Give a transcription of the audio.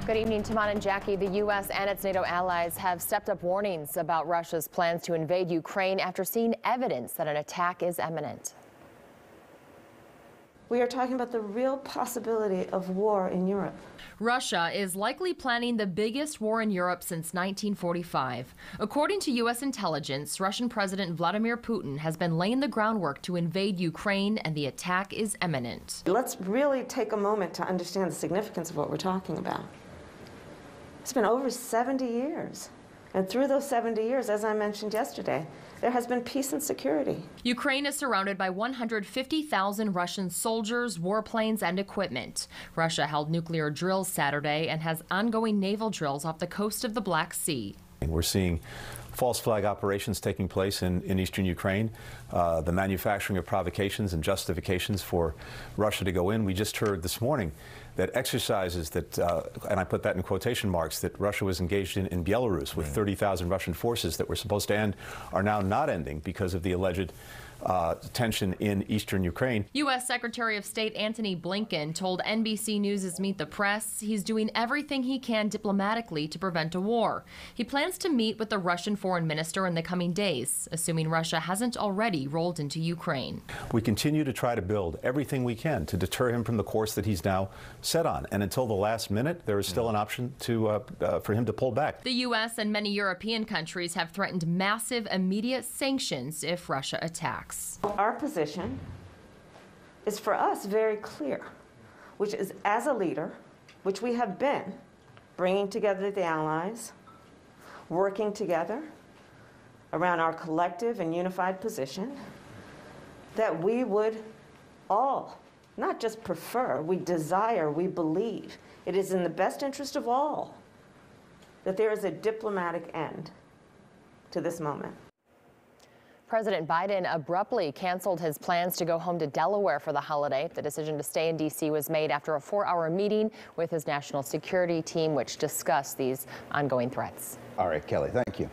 Good evening, Taman and Jackie. The U.S. and its NATO allies have stepped up warnings about Russia's plans to invade Ukraine after seeing evidence that an attack is imminent. We are talking about the real possibility of war in Europe. Russia is likely planning the biggest war in Europe since 1945. According to U.S. intelligence, Russian President Vladimir Putin has been laying the groundwork to invade Ukraine, and the attack is imminent. Let's really take a moment to understand the significance of what we're talking about. It's been over 70 years. And through those 70 years, as I mentioned yesterday, there has been peace and security. Ukraine is surrounded by 150,000 Russian soldiers, warplanes, and equipment. Russia held nuclear drills Saturday and has ongoing naval drills off the coast of the Black Sea. We're seeing false flag operations taking place in eastern Ukraine, the manufacturing of provocations and justifications for Russia to go in. We just heard this morning that exercises that, and I put that in quotation marks, that Russia was engaged in Belarus with 30,000 Russian forces that were supposed to end are now not ending because of the alleged tension in eastern Ukraine. U.S. Secretary of State Antony Blinken told NBC News' Meet the Press he's doing everything he can diplomatically to prevent a war. He plans to meet with the Russian foreign minister in the coming days, assuming Russia hasn't already rolled into Ukraine. We continue to try to build everything we can to deter him from the course that he's now set on. And until the last minute, there is still an option to, for him to pull back. The U.S. and many European countries have threatened massive immediate sanctions if Russia attacks. Our position is for us very clear, which is as a leader, which we have been, bringing together the allies, working together around our collective and unified position, that we would all, not just prefer, we desire, we believe it is in the best interest of all that there is a diplomatic end to this moment. President Biden abruptly canceled his plans to go home to Delaware for the holiday. The decision to stay in D.C. was made after a 4-hour meeting with his national security team, which discussed these ongoing threats. All right, Kelly, thank you.